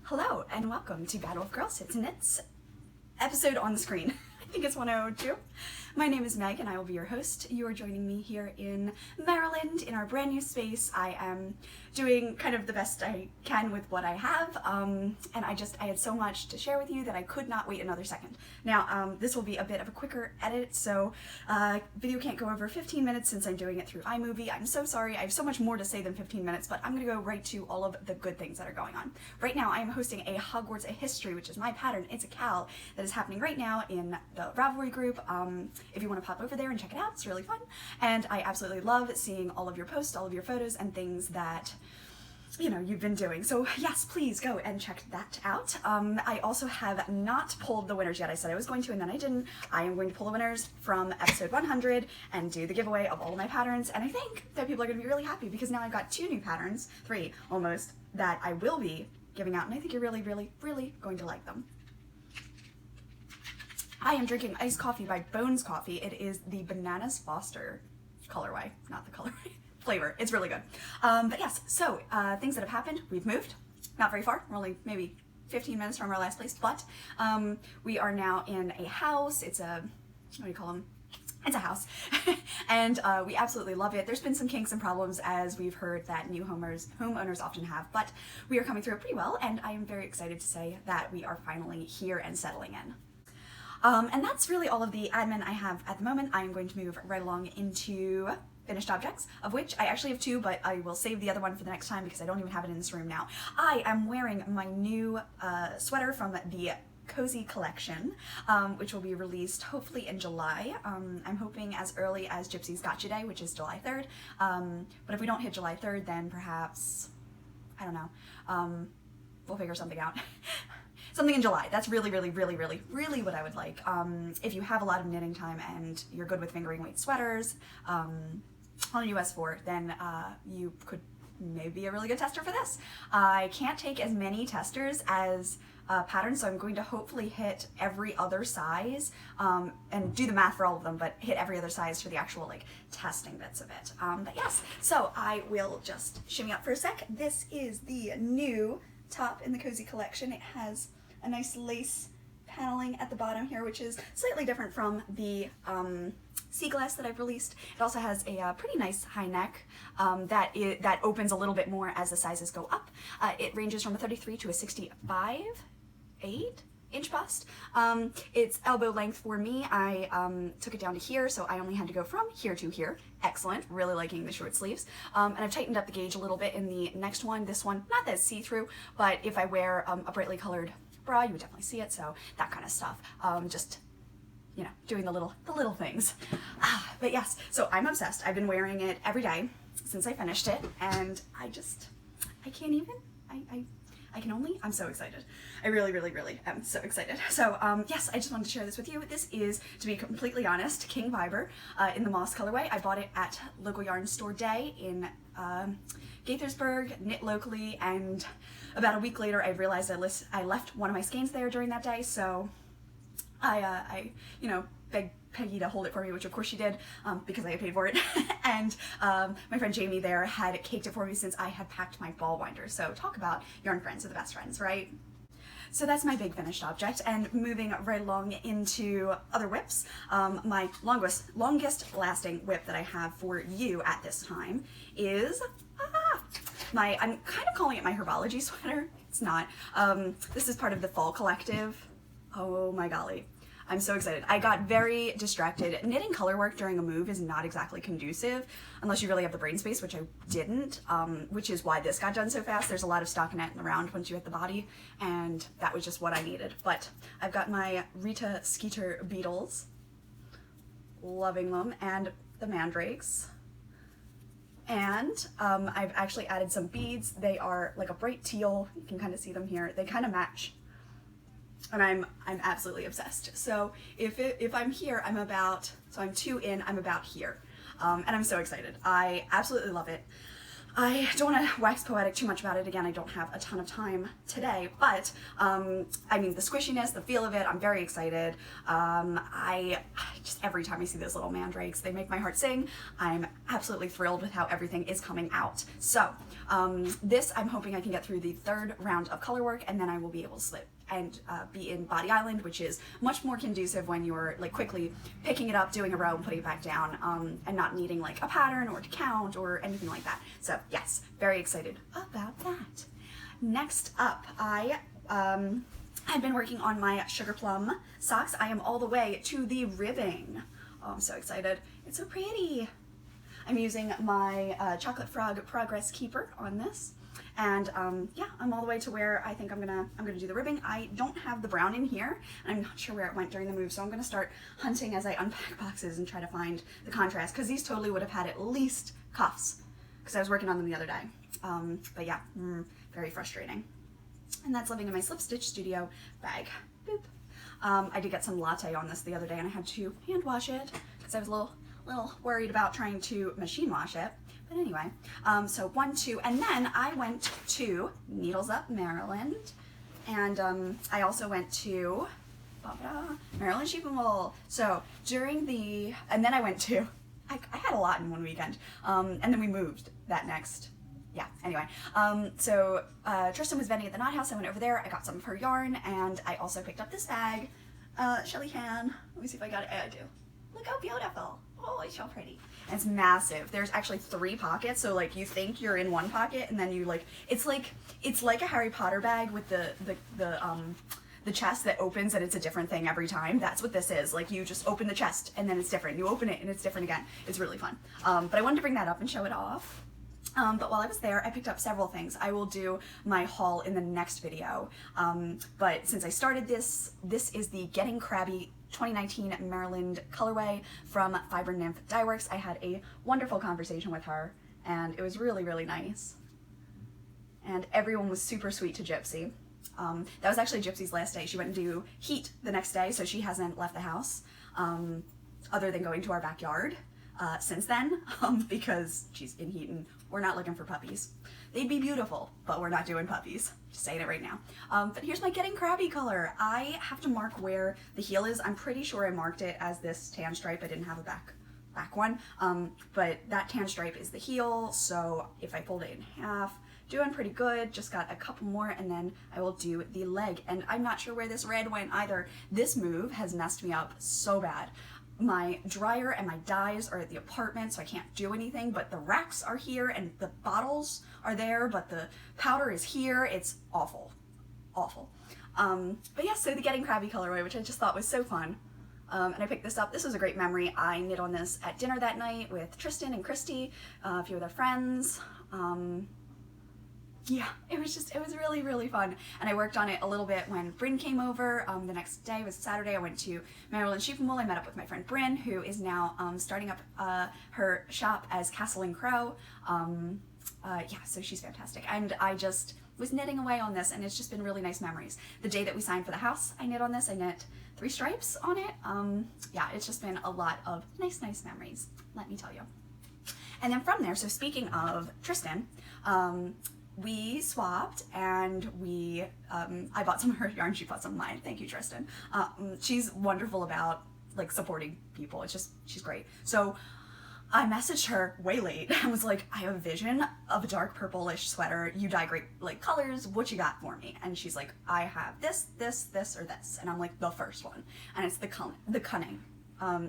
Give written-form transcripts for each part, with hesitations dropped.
Hello and welcome to Battle of Girl Sits and Knits episode on the screen. I think it's 102. My name is Meg and I will be your host. You are joining me here in Maryland in our brand new space. I am doing kind of the best I can with what I have, and I had so much to share with you that I could not wait another second. Now, this will be a bit of a quicker edit, so video can't go over 15 minutes since I'm doing it through iMovie. I'm so sorry. I have so much more to say than 15 minutes, but I'm going to go right to all of the good things that are going on. Right now, I am hosting a Hogwarts A History, which is my pattern. It's a cal that is happening right now in the Ravelry group. If you want to pop over there and check it out, it's really fun. And I absolutely love seeing all of your posts, all of your photos, and things that you've been doing. So yes, please go and check that out. I also have not pulled the winners yet. I said I was going to and then I didn't. I am going to pull the winners from episode 100 and do the giveaway of all of my patterns. And I think that people are going to be really happy because now I've got 2 new patterns, 3 almost, that I will be giving out. And I think you're really, really, really going to like them. I am drinking iced coffee by Bones Coffee. It is the Bananas Foster colorway, not the colorway. Flavor. It's really good. But yes, so things that have happened. We've moved. Not very far. We're only maybe 15 minutes from our last place, but we are now in a house. It's a, what do you call them? It's a house. And we absolutely love it. There's been some kinks and problems, as we've heard that new homeowners often have, but we are coming through it pretty well, and I am very excited to say that we are finally here and settling in. And that's really all of the admin I have at the moment. I am going to move right along into finished objects, of which I actually have 2, but I will save the other one for the next time because I don't even have it in this room now. I am wearing my new sweater from the Cozy Collection, which will be released hopefully in July. I'm hoping as early as Gypsy's Gotcha Day, which is July 3rd. But if we don't hit July 3rd, then perhaps, I don't know, we'll figure something out. Something in July. That's really, really, really, really, really what I would like. If you have a lot of knitting time and you're good with fingering weight sweaters on a US 4, then you could maybe be a really good tester for this. I can't take as many testers as patterns, so I'm going to hopefully hit every other size and do the math for all of them, but hit every other size for the actual testing bits of it. But yes, so I will just shimmy up for a sec. This is the new top in the Cozy Collection. It has a nice lace paneling at the bottom here, which is slightly different from the sea glass that I've released. It also has a pretty nice high neck that opens a little bit more as the sizes go up. It ranges from a 33 to a 65, 8-inch bust. It's elbow length for me. I took it down to here, so I only had to go from here to here. Excellent. Really liking the short sleeves. And I've tightened up the gauge a little bit in the next one. This one, not that see-through, but if I wear a brightly colored bra, you would definitely see it, so that kind of stuff. Just, doing the little things. But yes, so I'm obsessed. I've been wearing it every day since I finished it, and I can't even, I'm so excited. I really, really, really am so excited. So, yes, I just wanted to share this with you. This is, to be completely honest, King Viber in the moss colorway. I bought it at Local Yarn Store Day in Gaithersburg, knit locally, and about a week later I realized I left one of my skeins there during that day, so I begged Peggy to hold it for me, which of course she did, because I had paid for it. And my friend Jamie there had caked it for me since I had packed my ball winder. So talk about yarn friends are the best friends, right? So that's my big finished object, and moving right along into other whips. My longest lasting whip that I have for you at this time is I'm kind of calling it my herbology sweater. It's not. This is part of the fall collective. Oh my golly. I'm so excited. I got very distracted. Knitting color work during a move is not exactly conducive unless you really have the brain space, which I didn't, which is why this got done so fast. There's a lot of stockinette around once you hit the body, and that was just what I needed. But I've got my Rita Skeeter beetles, loving them, and the mandrakes. And I've actually added some beads. They are like a bright teal. You can kind of see them here. They kind of match. And I'm absolutely obsessed. So if I'm here, I'm 2 in, I'm about here. And I'm so excited. I absolutely love it. I don't want to wax poetic too much about it. Again, I don't have a ton of time today, but I mean, the squishiness, the feel of it, I'm very excited. I just, every time I see those little mandrakes, they make my heart sing. I'm absolutely thrilled with how everything is coming out. So this, I'm hoping I can get through the 3rd round of color work, and then I will be able to slip and be in Body Island, which is much more conducive when you're like quickly picking it up, doing a row, and putting it back down, and not needing like a pattern or to count or anything like that. So yes, very excited about that. Next up, I've been working on my Sugar Plum socks. I am all the way to the ribbing. Oh, I'm so excited. It's so pretty. I'm using my Chocolate Frog Progress Keeper on this. And yeah, I'm all the way to where I think I'm gonna do the ribbing. I don't have the brown in here, and I'm not sure where it went during the move, so I'm gonna start hunting as I unpack boxes and try to find the contrast, because these totally would have had at least cuffs, because I was working on them the other day. But yeah, very frustrating. And that's living in my Slip Stitch Studio bag. Boop. I did get some latte on this the other day, and I had to hand wash it because I was a little worried about trying to machine wash it. But anyway, so 1, 2, and then I went to Needles Up, Maryland, and I also went to Maryland Sheep and Wool. So during the, and then I went to, I had a lot in one weekend, and then we moved that next. Yeah, anyway, so Tristan was vending at the Knot House. I went over there, I got some of her yarn, and I also picked up this bag. Shelly Han, let me see if I got it. I do. Look how beautiful. Oh, it's so pretty. And it's massive. There's actually 3 pockets, so like you think you're in one pocket, and then you like, it's like a Harry Potter bag with the chest that opens and it's a different thing every time. That's what this is. Like you just open the chest and then it's different. You open it and it's different again. It's really fun. But I wanted to bring that up and show it off. But while I was there, I picked up several things. I will do my haul in the next video. But since I started this is the Getting Crabby 2019 Maryland colorway from Fiber Nymph Dye Works. I had a wonderful conversation with her, and it was really, really nice. And everyone was super sweet to Gypsy. That was actually Gypsy's last day. She went to do heat the next day, so she hasn't left the house, other than going to our backyard since then, because she's in heat and we're not looking for puppies. They'd be beautiful, but we're not doing puppies. Just saying it right now. But here's my Getting Crabby color. I have to mark where the heel is. I'm pretty sure I marked it as this tan stripe. I didn't have a back one, but that tan stripe is the heel, so if I fold it in half, doing pretty good. Just got a couple more, and then I will do the leg. And I'm not sure where this red went either. This move has messed me up so bad. My dryer and my dyes are at the apartment, so I can't do anything, but the racks are here and the bottles are there, but the powder is here. It's awful. Awful. But yeah, so the Getting Crabby colorway, which I just thought was so fun. And I picked this up. This was a great memory. I knit on this at dinner that night with Tristan and Christy, a few of their friends. Yeah, it was really, really fun. And I worked on it a little bit when Bryn came over. The next day was Saturday. I went to Maryland Sheep and Wool. I met up with my friend Bryn, who is now starting up her shop as Castle and Crow. Yeah, so she's fantastic. And I just was knitting away on this, and it's just been really nice memories. The day that we signed for the house, I knit on this. I knit 3 stripes on it. Yeah, it's just been a lot of nice memories, let me tell you. And then from there, so speaking of Tristan, we swapped, and I bought some of her yarn, she bought some of mine. Thank you, Tristan. She's wonderful about like supporting people. It's just, she's great. So I messaged her way late and was like, I have a vision of a dark purplish sweater. You dye great like colors. What you got for me? And she's like, I have this, or this. And I'm like, the first one. And it's the Cunning.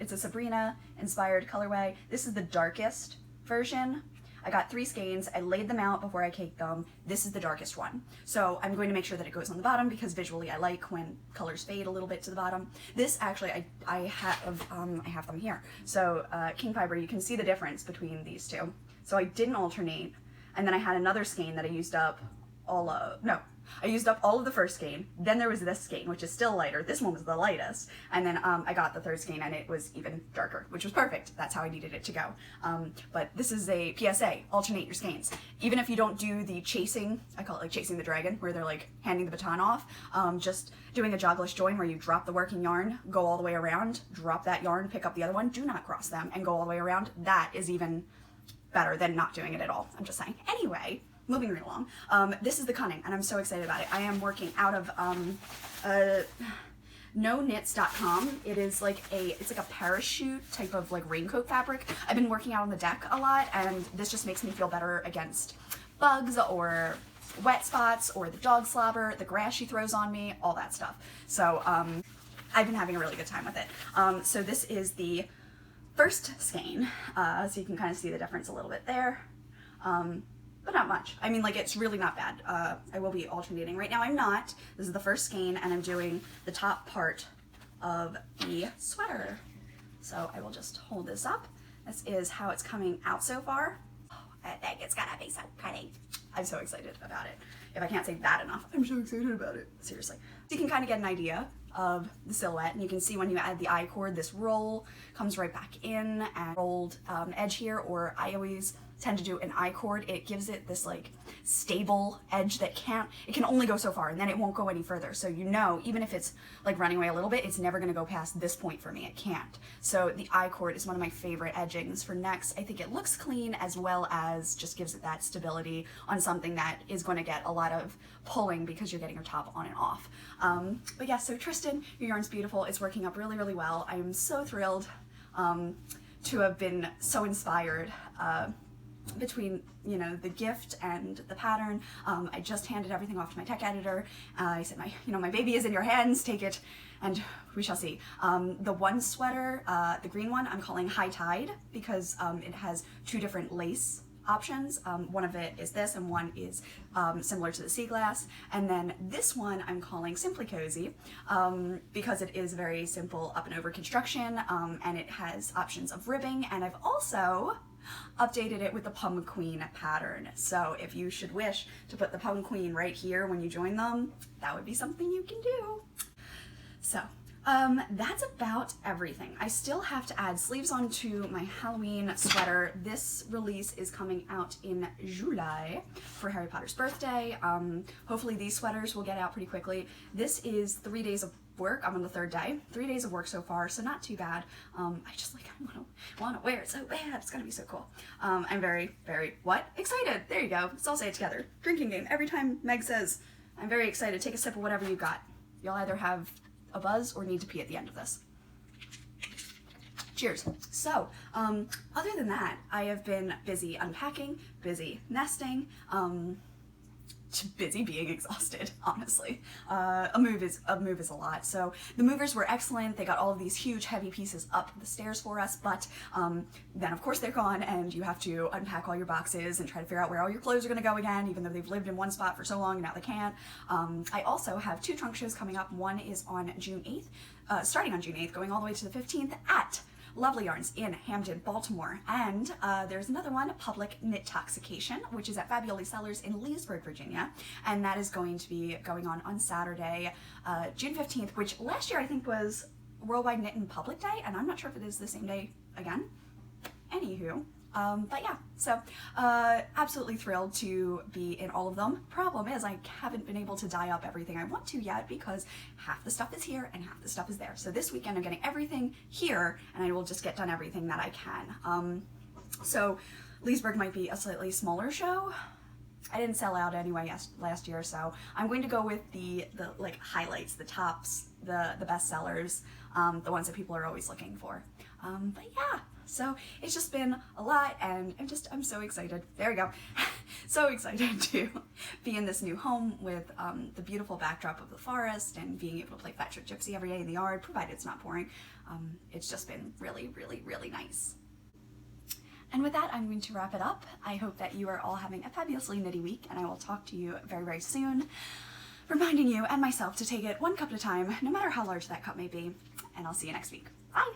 It's a Sabrina inspired colorway. This is the darkest version. I got 3 skeins. I laid them out before I caked them. This is the darkest one. So I'm going to make sure that it goes on the bottom, because visually I like when colors fade a little bit to the bottom. This actually, I have them here. So King Fiber, you can see the difference between these two. So I didn't alternate. And then I had another skein that I used up I used up all of the first skein. Then there was this skein, which is still lighter. This one was the lightest. And then I got the 3rd skein, and it was even darker, which was perfect. That's how I needed it to go. But this is a PSA, alternate your skeins. Even if you don't do the chasing, I call it like chasing the dragon, where they're like handing the baton off, just doing a jogless join where you drop the working yarn, go all the way around, drop that yarn, pick up the other one, do not cross them, and go all the way around. That is even better than not doing it at all. I'm just saying. Anyway, moving right along. This is the Cunning, and I'm so excited about it. I am working out of noknits.com. It is like it's like a parachute type of like raincoat fabric. I've been working out on the deck a lot, and this just makes me feel better against bugs or wet spots or the dog slobber, the grass she throws on me, all that stuff. So I've been having a really good time with it. So this is the first skein, so you can kind of see the difference a little bit there. But not much. I mean, like, it's really not bad. I will be alternating. Right now I'm not. This is the first skein, and I'm doing the top part of the sweater. So I will just hold this up. This is how it's coming out so far. Oh, I think it's gonna be so pretty. I'm so excited about it. If I can't say that enough, I'm so excited about it. Seriously. So you can kind of get an idea of the silhouette, and you can see when you add the I-cord, this roll comes right back in, and rolled edge here, or I always tend to do an I-cord. It gives it this like stable edge that it can only go so far, and then it won't go any further. So you know, even if it's like running away a little bit, it's never gonna go past this point for me. It can't. So the I-cord is one of my favorite edgings for necks. I think it looks clean, as well as just gives it that stability on something that is going to get a lot of pulling because you're getting your top on and off. But yeah, so Tristan, your yarn's beautiful. It's working up really, really well. I am so thrilled to have been so inspired between, you know, the gift and the pattern. I just handed everything off to my tech editor. I said, my baby is in your hands, take it, and we shall see. The one sweater, the green one, I'm calling High Tide because it has two different lace options. One of it is this, and one is similar to the sea glass. And then this one I'm calling Simply Cozy because it is very simple up and over construction, and it has options of ribbing, and I've also updated it with the Pum Queen pattern. So if you should wish to put the Pum Queen right here when you join them, that would be something you can do. So that's about everything. I still have to add sleeves onto my Halloween sweater. This release is coming out in July for Harry Potter's birthday. Hopefully these sweaters will get out pretty quickly. This is 3 days of work. I'm on the third day. 3 days of work so far, so not too bad. I want to wear it so bad. It's gonna be so cool. I'm very, very, excited. There you go. Let's all say it together. Drinking game. Every time Meg says, I'm very excited, take a sip of whatever you got. You'll either have a buzz or need to pee at the end of this. Cheers. So, other than that, I have been busy unpacking, busy nesting, busy being exhausted, honestly. A move is a lot. So the movers were excellent. They got all of these huge heavy pieces up the stairs for us, but then of course they're gone, and you have to unpack all your boxes and try to figure out where all your clothes are gonna go again, even though they've lived in one spot for so long and now they can't. I also have 2 trunk shows coming up. One is on June 8th, starting on June 8th, going all the way to the 15th at Lovely Yarns in Hamden, Baltimore. And there's another one, Public Knit-toxication, which is at Fabulous Sellers in Leesburg, Virginia. And that is going to be going on Saturday, June 15th, which last year I think was Worldwide Knit and Public Day, and I'm not sure if it is the same day again. Anywho. But yeah, so absolutely thrilled to be in all of them. Problem is, I haven't been able to dye up everything I want to yet because half the stuff is here and half the stuff is there. So this weekend I'm getting everything here, and I will just get done everything that I can. So Leesburg might be a slightly smaller show. I didn't sell out anyway last year, so I'm going to go with the like highlights, the tops, the best sellers, the ones that people are always looking for. But yeah. So it's just been a lot, and I'm so excited. There we go. So excited to be in this new home with the beautiful backdrop of the forest and being able to play fetch with Gypsy every day in the yard, provided it's not pouring. It's just been really, really, really nice. And with that, I'm going to wrap it up. I hope that you are all having a fabulously knitty week, and I will talk to you very, very soon, reminding you and myself to take it one cup at a time, no matter how large that cup may be, and I'll see you next week. Bye!